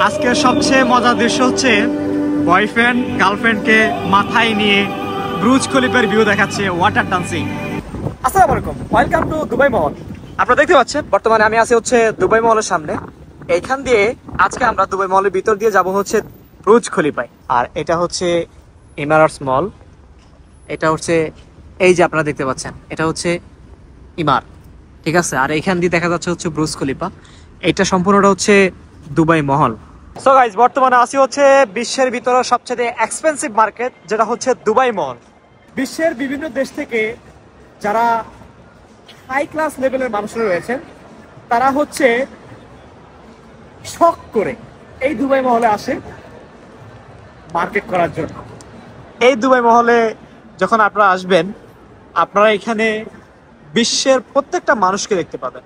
আজকে সবচেয়ে মজার দৃশ্য হচ্ছে বয়ফ্রেন্ড গার্লফ্রেন্ডকে মাথায় নিয়ে ব্রুজ খলিফার ভিউ দেখাচ্ছে ওয়াটার ডান্সিং। আসসালামু আলাইকুম, ওয়েলকাম টু দুবাই মল। আপনারা দেখতে পাচ্ছেন বর্তমানে আমি আছি হচ্ছে দুবাই মলের সামনে। এইখান দিয়ে আজকে আমরা দুবাই মলের ভিতর দিয়ে যাব হচ্ছে ব্রুজ খলিফায়। আর এটা হচ্ছে ইমারাটস মল। এটা হচ্ছে এই যে আপনারা দেখতে পাচ্ছেন, এটা হচ্ছে ইমার, ঠিক আছে। আর এইখান দিয়ে দেখা যাচ্ছে হচ্ছে ব্রুজ খলিফা। এটা সম্পূর্ণটা হচ্ছে দুবাই মহল। সো গাইস, বর্তমানে আসি হচ্ছে বিশ্বের ভিতরে সবচেয়ে এক্সপেন্সিভ মার্কেট, যেটা হচ্ছে দুবাই মল। বিশ্বের বিভিন্ন দেশ থেকে যারা হাই ক্লাস লেভেলের মানুষরা রয়েছেন, তারা হচ্ছে শখ করে এই দুবাই মহলে আসে মার্কেট করার জন্য। এই দুবাই মহলে যখন আপনারা আসবেন, আপনারা এখানে বিশ্বের প্রত্যেকটা মানুষকে দেখতে পাবেন।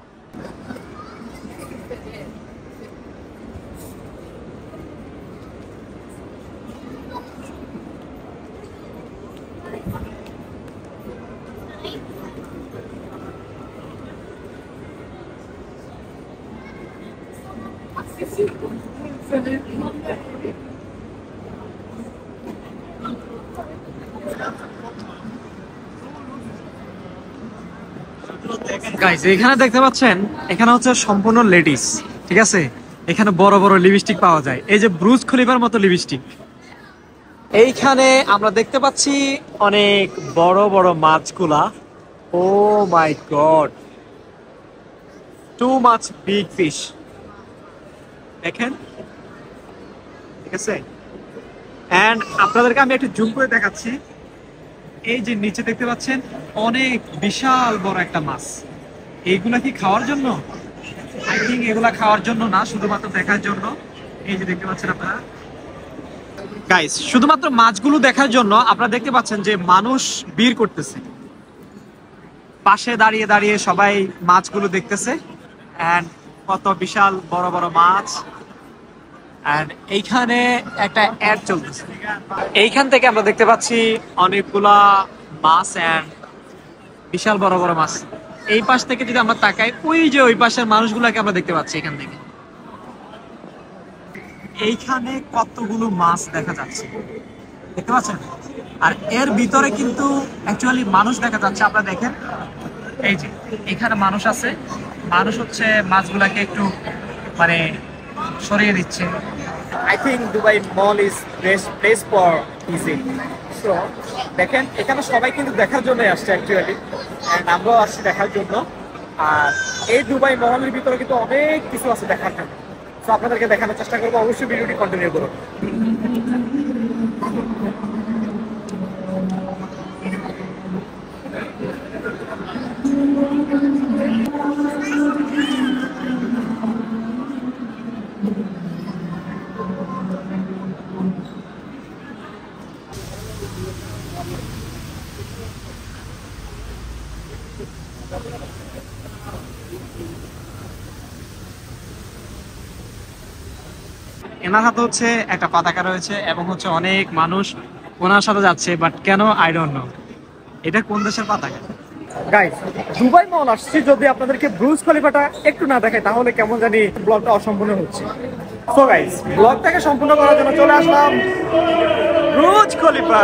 গাইস, এখানে দেখতে পাচ্ছেন, এখানে হচ্ছে সম্পূর্ণ লেডিস, ঠিক আছে। এখানে বড় বড় লিপস্টিক পাওয়া যায়, এই যে ব্রুজ খলিফার মতো লিপস্টিক। এইখানে আমরা দেখতে পাচ্ছি অনেক বড় বড় মাছগুলা। Oh my god, too much big fish. দেখেন, ঠিক আছে। এন্ড আপনাদেরকে আমি একটু জুম করে দেখাচ্ছি। এই যে নিচে দেখতে পাচ্ছেন অনেক বিশাল বড় একটা মাছ। এইগুলা কি খাওয়ার জন্য? আই থিঙ্ক এগুলা খাওয়ার জন্য না, শুধুমাত্র দেখার জন্য। এই যে দেখতে পাচ্ছেন আপনারা গাইস, শুধুমাত্র মাছগুলো দেখার জন্য আপনারা দেখতে পাচ্ছেন যে মানুষ ভিড় করতেছে, পাশে দাঁড়িয়ে দাঁড়িয়ে সবাই মাছগুলো দেখতেছে। এন্ড কত বিশাল বড় বড় মাছ। এন্ড এইখানে একটা অ্যাড চলতেছে। এইখান থেকে আমরা দেখতে পাচ্ছি অনেকগুলা মাছ এন্ড বিশাল বড় বড় মাছ। এই পাশ থেকে যদি আমরা তাকাই, ওই যে ওই পাশের মানুষগুলাকে আমরা দেখতে পাচ্ছি এখান থেকে। এইখানে কতগুলো মাছ দেখা যাচ্ছে, দেখতে পাচ্ছেন। আর এর ভিতরে কিন্তু অ্যাকচুয়ালি মানুষ দেখা যাচ্ছে। আপনারা দেখেন, এই যে এখানে মানুষ আছে। মানুষ হচ্ছে মাছগুলাকে একটু মানে সরিয়ে দিচ্ছে। I think Dubai mall is best place for visit. So দেখেন, এখানে সবাই কিন্তু দেখার জন্যই আসছে অ্যাকচুয়ালি, এন্ড আমরাও আসছি দেখার জন্য। আর এই দুবাই মহলের ভিতরে কিন্তু অনেক কিছু আছে দেখার জন্য। তো আপনাদেরকে দেখানোর চেষ্টা করবো, অবশ্যই ভিডিওটি কন্টিনিউ করুন। এনার হাতে হচ্ছে একটা পতাকা রয়েছে এবং হচ্ছে অনেক মানুষ ওনার সাথে যাচ্ছে, বাট কেন আই ডোন্ট নো। এটা কোন দেশের পতাকা? গাইস, দুবাই মল আসছি, যদি আপনাদেরকে ব্রুজ খলিফাটা একটু না দেখাই তাহলে কেমন জানি ব্লগটা অসম্পূর্ণ হচ্ছে। সো গাইস, ব্লগটাকে সম্পূর্ণ করার জন্য চলে আসলাম ব্রুজ খলিফা।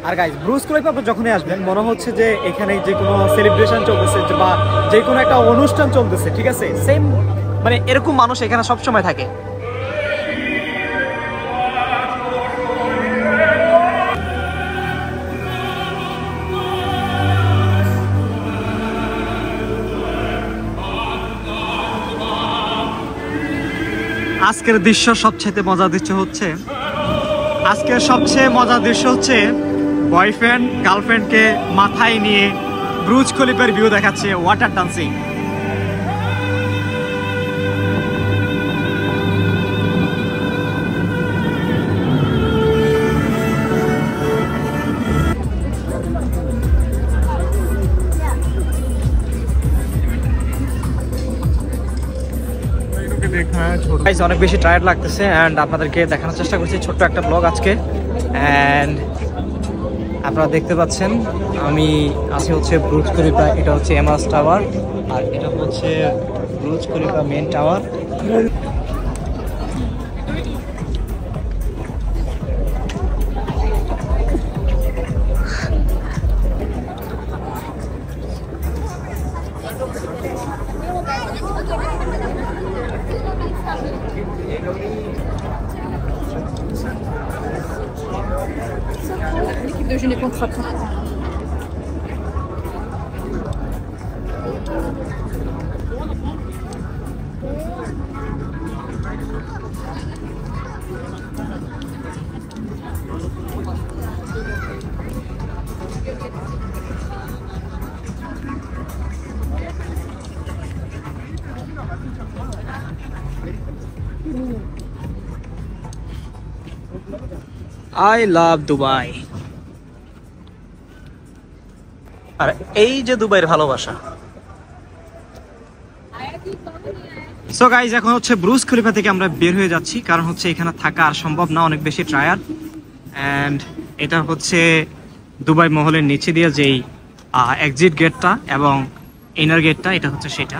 আর গাইস, ব্রুজ খলিফা যখনই আসবেন, মনে হচ্ছে যে এখানে যে কোনো সেলিব্রেশন চলতেছে বা যে কোনো একটা অনুষ্ঠান চলতেছে, ঠিক আছে। সেম মানে এরকম মানুষ এখানে সবসময় থাকে। আজকের দৃশ্য সবচেয়ে মজার দৃশ্য হচ্ছে বয়ফ্রেন্ড গার্লফ্রেন্ডকে মাথায় নিয়ে ব্রুজ খলিফার ভিউ দেখাচ্ছে ওয়াটার ডান্সিং। देखना है छोड़ গাইস অনেক বেশি টায়ার্ড লাগতেছে অ্যান্ড আপনাদেরকে দেখানোর চেষ্টা করছি ছোট্ট একটা ব্লগ আজকে। অ্যান্ড আপনারা দেখতে পাচ্ছেন আমি আছি হচ্ছে ব্রুজ খলিফা, এটা হচ্ছে এমআরএস টাওয়ার, আর এটা হচ্ছে Burj Khalifa main tower. L'équipe de Genève contre Frappe. I love Dubai. আর এই যে দুবাইয়ের ভালোবাসা। সো গাইজ এখন হচ্ছে ব্রুজ খলিফা থেকে আমরা বের হয়ে যাচ্ছি, কারণ হচ্ছে এখানে থাকা আর সম্ভব না, অনেক বেশি টায়ার্ড। অ্যান্ড এটা হচ্ছে দুবাই মহলের নিচে দিয়ে যেই এক্সিট গেটটা এবং ইনার গেটটা, এটা হচ্ছে সেটা।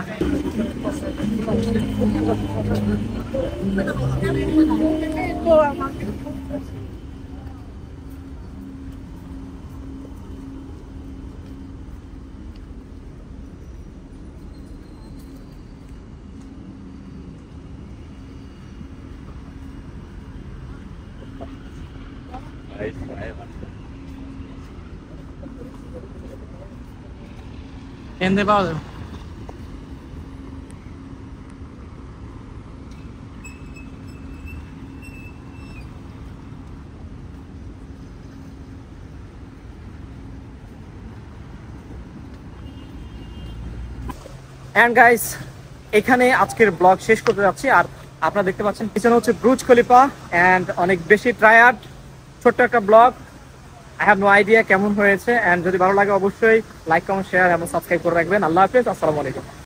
এনে পাওয়া যাবে। এন্ড গাইস এখানে আজকের ব্লগ শেষ করতে যাচ্ছি। আর আপনারা দেখতে পাচ্ছেন পিছনে হচ্ছে ব্রুজ খলিফা এন্ড অনেক বেশি টায়ার্ড। ছোট্ট একটা blog, I have no idea কেমন হয়েছে। এন্ড যদি ভালো লাগে অবশ্যই লাইক কমেন্ট শেয়ার এবং সাবস্ক্রাইব করে রাখবেন। আল্লাহ হাফেজ, আসসালামু আলাইকুম।